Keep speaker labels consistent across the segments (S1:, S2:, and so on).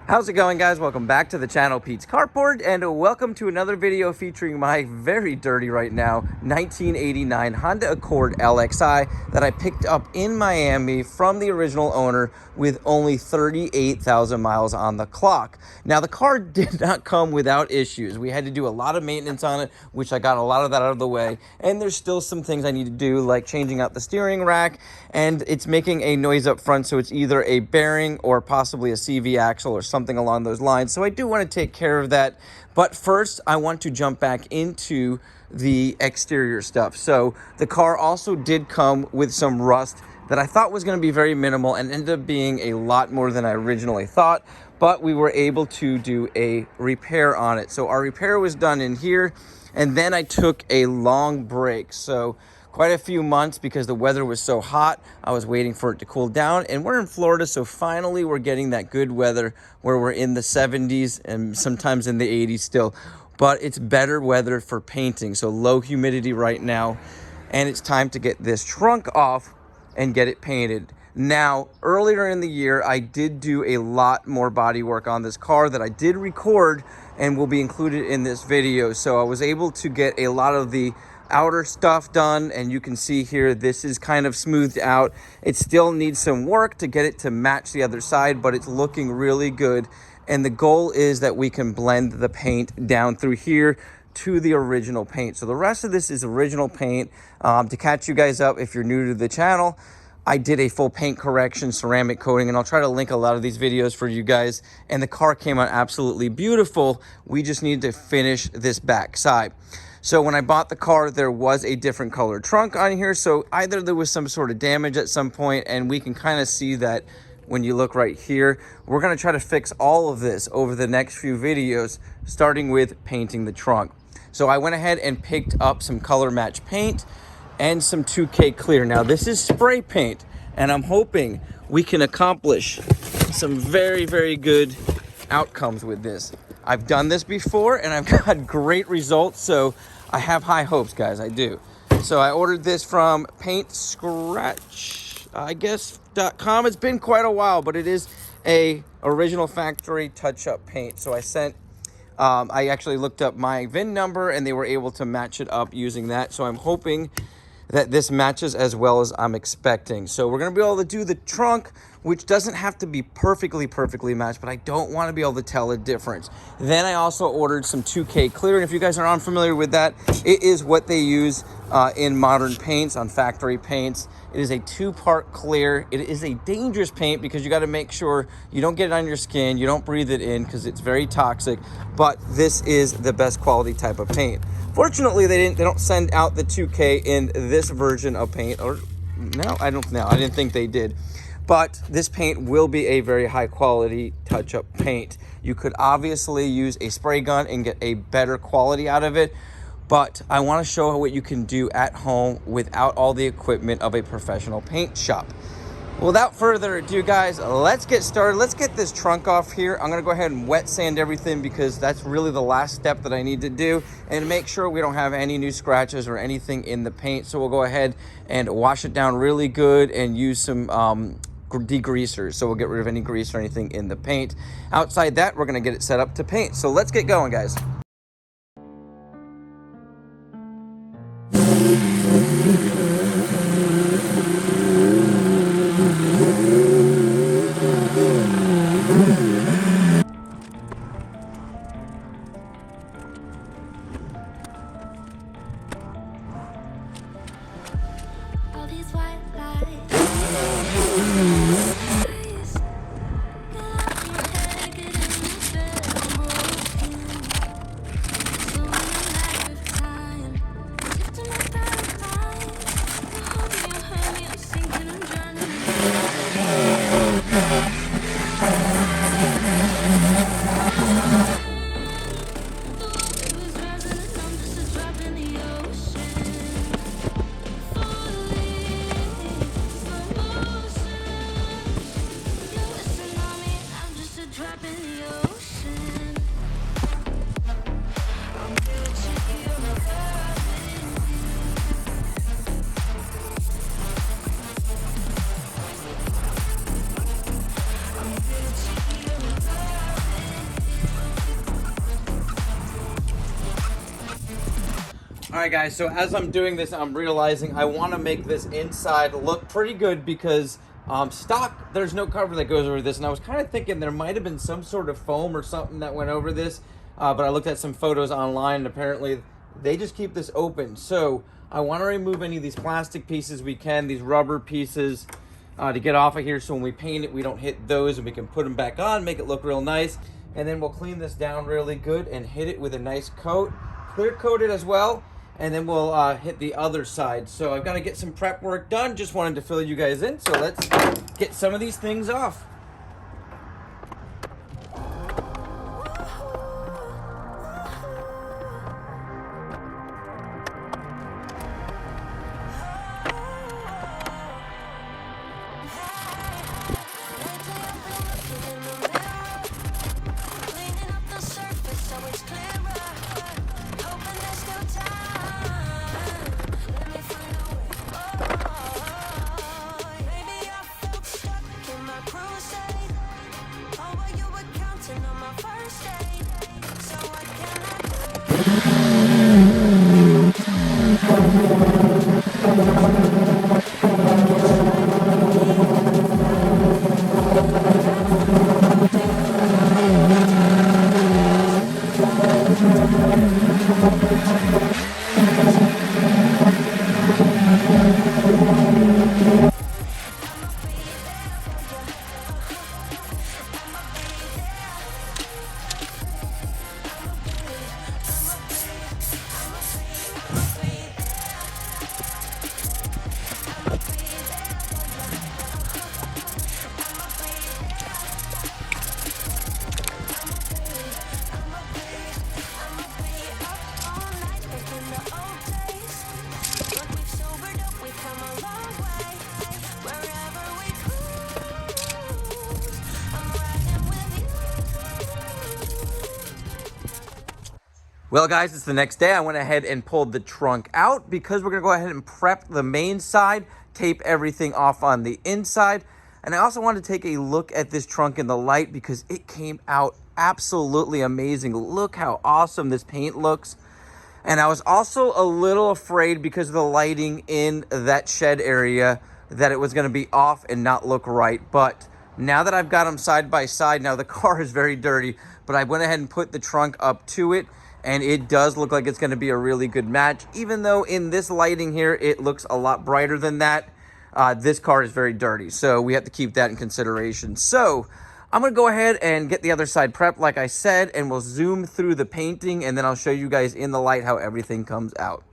S1: How's it going, guys? Welcome back to the channel, Pete's Carport, and welcome to another video featuring my very dirty right now 1989 Honda Accord LXI that I picked up in Miami from the original owner with only 38,000 miles on the clock. Now, the car did not come without issues. We had to do a lot of maintenance on it, which I got a lot of that out of the way, and there's still some things I need to do, like changing out the steering rack, and it's making a noise up front, so it's either a bearing or possibly a CV axle or something along those lines. So I do want to take care of that. But first, I want to jump back into the exterior stuff. So the car also did come with some rust that I thought was going to be very minimal and ended up being a lot more than I originally thought. But we were able to do a repair on it. So our repair was done in here, and then I took a long break. So quite a few months, because the weather was so hot. I was waiting for it to cool down, and we're in Florida, so finally we're getting that good weather where we're in the 70s and sometimes in the 80s still, but it's better weather for painting, so low humidity right now, and it's time to get this trunk off and get it painted. Now, earlier in the year, I did do a lot more body work on this car that I did record and will be included in this video, so I was able to get a lot of the outer stuff done, and you can see here this is kind of smoothed out. It still needs some work to get it to match the other side, but it's looking really good, and the goal is that we can blend the paint down through here to the original paint. So the rest of this is original paint. To catch you guys up, if you're new to the channel, I did a full paint correction, ceramic coating, and I'll try to link a lot of these videos for you guys, and the car came out absolutely beautiful. We just need to finish this back side. So when I bought the car, there was a different colored trunk on here. So either there was some sort of damage at some point, and we can kind of see that when you look right here. We're gonna try to fix all of this over the next few videos, starting with painting the trunk. So I went ahead and picked up some color match paint and some 2K clear. Now this is spray paint, and I'm hoping we can accomplish some very, very good outcomes with this. I've done this before and I've got great results, so I have high hopes, guys. I do. So I ordered this from paintscratch.com. It's been quite a while, but it is a original factory touch-up paint. So I actually looked up my VIN number, and they were able to match it up using that. So I'm hoping that this matches as well as I'm expecting. So we're gonna be able to do the trunk, which doesn't have to be perfectly matched, but I don't want to be able to tell a difference. Then I also ordered some 2K clear, and if you guys are unfamiliar with that, it is what they use in modern paints, on factory paints. It is a 2-part clear. It is a dangerous paint because you got to make sure you don't get it on your skin, you don't breathe it in because it's very toxic, but this is the best quality type of paint. Fortunately, they don't send out the 2K in this version of paint, or no, I didn't think they did. But this paint will be a very high quality touch-up paint. You could obviously use a spray gun and get a better quality out of it, but I want to show what you can do at home without all the equipment of a professional paint shop. Without further ado, guys, let's get started. Let's get this trunk off here. I'm gonna go ahead and wet sand everything because that's really the last step that I need to do, and make sure we don't have any new scratches or anything in the paint. So we'll go ahead and wash it down really good and use some degreasers, so we'll get rid of any grease or anything in the paint. Outside that, we're gonna get it set up to paint. So let's get going, guys.
S2: All these white lights.
S1: All right, guys, so as I'm doing this, I'm realizing I want to make this inside look pretty good because stock, there's no cover that goes over this. And I was kind of thinking there might have been some sort of foam or something that went over this. But I looked at some photos online and apparently they just keep this open. So I want to remove any of these plastic pieces we can, these rubber pieces to get off of here. So when we paint it, we don't hit those and we can put them back on, make it look real nice. And then we'll clean this down really good and hit it with a nice coat, clear coat it as well. And then we'll hit the other side. So I've got to get some prep work done. Just wanted to fill you guys in. So let's get some of these things off. Well, guys, it's the next day. I went ahead and pulled the trunk out because we're going to go ahead and prep the main side, tape everything off on the inside. And I also wanted to take a look at this trunk in the light because it came out absolutely amazing. Look how awesome this paint looks. And I was also a little afraid because of the lighting in that shed area that it was going to be off and not look right. But now that I've got them side by side, now the car is very dirty, but I went ahead and put the trunk up to it. And it does look like it's going to be a really good match. Even though in this lighting here, it looks a lot brighter than that. This car is very dirty. So we have to keep that in consideration. So I'm going to go ahead and get the other side prepped, like I said. And we'll zoom through the painting. And then I'll show you guys in the light how everything comes out.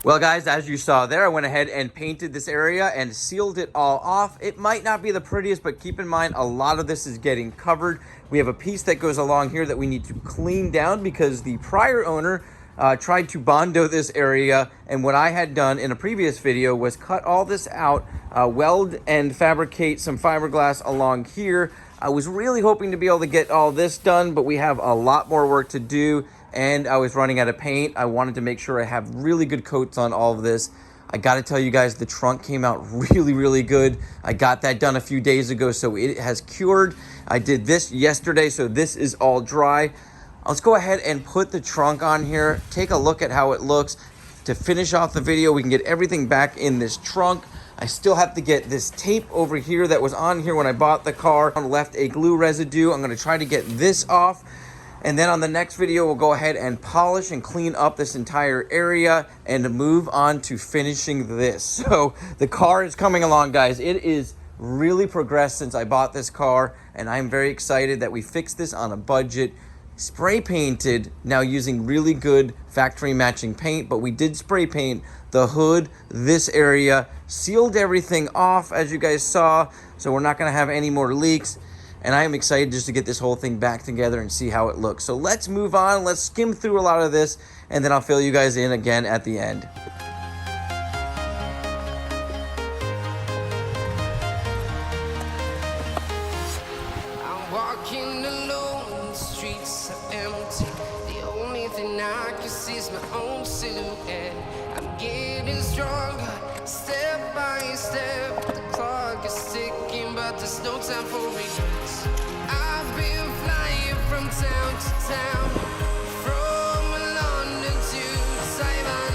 S1: Well, guys, as you saw there, I went ahead and painted this area and sealed it all off. It might not be the prettiest, but keep in mind, a lot of this is getting covered. We have a piece that goes along here that we need to clean down because the prior owner tried to Bondo this area. And what I had done in a previous video was cut all this out, weld and fabricate some fiberglass along here. I was really hoping to be able to get all this done, but we have a lot more work to do. And I was running out of paint. I wanted to make sure I have really good coats on all of this. I got to tell you guys, the trunk came out really, really good. I got that done a few days ago, so it has cured. I did this yesterday, so this is all dry. Let's go ahead and put the trunk on here. Take a look at how it looks. To finish off the video, we can get everything back in this trunk. I still have to get this tape over here that was on here when I bought the car. I left a glue residue. I'm going to try to get this off. And then on the next video, we'll go ahead and polish and clean up this entire area and move on to finishing this. So the car is coming along, guys. It is really progressed since I bought this car, and I'm very excited that we fixed this on a budget. Spray painted, now using really good factory matching paint, but we did spray paint the hood, this area, sealed everything off as you guys saw, so we're not going to have any more leaks. And I am excited just to get this whole thing back together and see how it looks. So let's move on. Let's skim through a lot of this, and then I'll fill you guys in again at the end.
S3: I'm walking alone, the streets are empty. The only thing I can see is my own silhouette. I'm getting stronger, step by step. The clock is ticking, but there's no time for regrets. I've been flying from town to town, from London to Taiwan.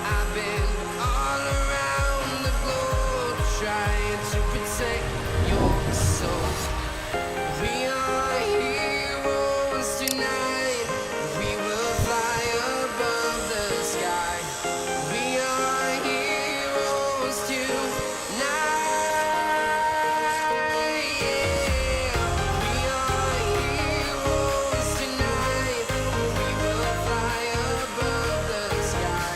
S3: I've been all around the globe trying to protect your soul. We are heroes tonight. We will fly above the sky. We are heroes tonight. Yeah. We are heroes tonight. We will fly above the sky.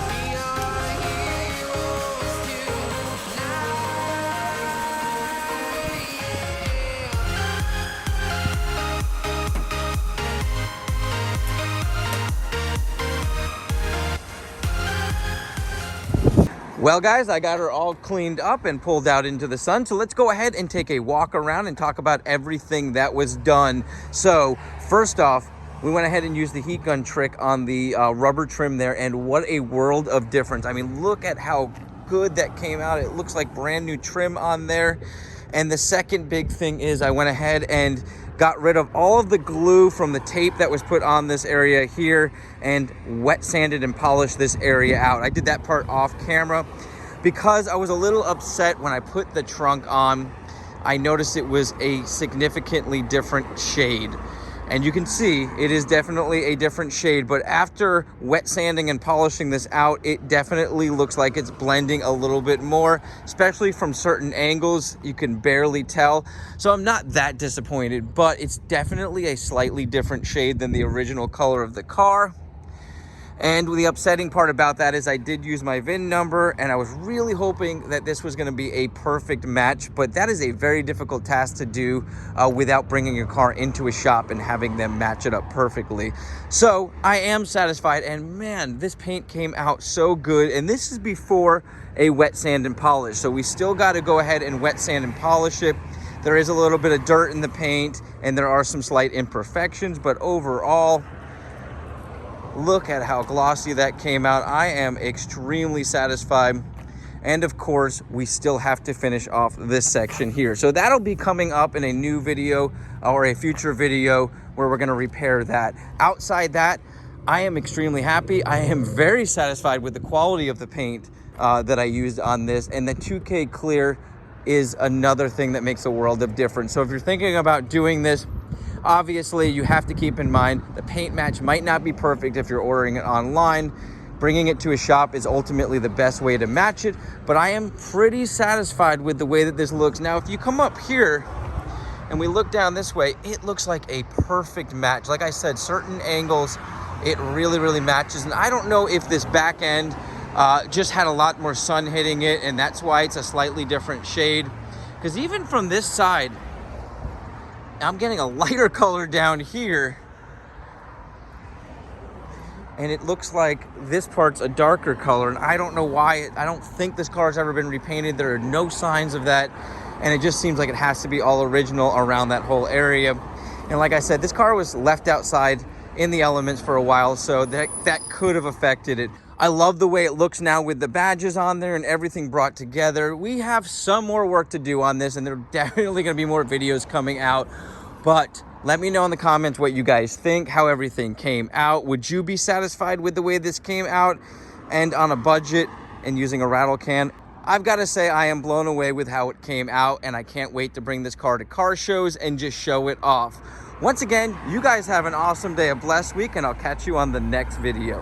S3: We are heroes tonight.
S1: Well, guys, I got her all cleaned up and pulled out into the sun. So let's go ahead and take a walk around and talk about everything that was done. So first off, we went ahead and used the heat gun trick on the rubber trim there, and what a world of difference. I mean, look at how good that came out. It looks like brand new trim on there. And the second big thing is I went ahead and got rid of all of the glue from the tape that was put on this area here and wet sanded and polished this area out. I did that part off camera because I was a little upset when I put the trunk on. I noticed it was a significantly different shade. And you can see it is definitely a different shade, but after wet sanding and polishing this out, it definitely looks like it's blending a little bit more, especially from certain angles. You can barely tell. So I'm not that disappointed, but it's definitely a slightly different shade than the original color of the car. And the upsetting part about that is I did use my VIN number, and I was really hoping that this was going to be a perfect match, but that is a very difficult task to do without bringing your car into a shop and having them match it up perfectly. So I am satisfied, and man, this paint came out so good. And this is before a wet sand and polish, so we still got to go ahead and wet sand and polish it. There is a little bit of dirt in the paint, and there are some slight imperfections, but overall, look at how glossy that came out. I am extremely satisfied. And of course, we still have to finish off this section here. So that'll be coming up in a new video or a future video where we're gonna repair that. Outside that, I am extremely happy. I am very satisfied with the quality of the paint that I used on this. And the 2K clear is another thing that makes a world of difference. So if you're thinking about doing this, obviously, you have to keep in mind the paint match might not be perfect if you're ordering it online. Bringing it to a shop is ultimately the best way to match it, but I am pretty satisfied with the way that this looks. Now, if you come up here and we look down this way, it looks like a perfect match. Like I said, certain angles It really, really matches. And I don't know if this back end just had a lot more sun hitting it, and that's why it's a slightly different shade. Because even from this side, I'm getting a lighter color down here. And it looks like this part's a darker color, and I don't know why. I don't think this car's ever been repainted. There are no signs of that, and it just seems like it has to be all original around that whole area. And like I said, this car was left outside in the elements for a while, so that could have affected it. I love the way it looks now with the badges on there and everything brought together. We have some more work to do on this, and there are definitely going to be more videos coming out, but let me know in the comments what you guys think, how everything came out. Would you be satisfied with the way this came out and on a budget and using a rattle can? I've got to say I am blown away with how it came out, and I can't wait to bring this car to car shows and just show it off. Once again, you guys have an awesome day, a blessed week, and I'll catch you on the next video.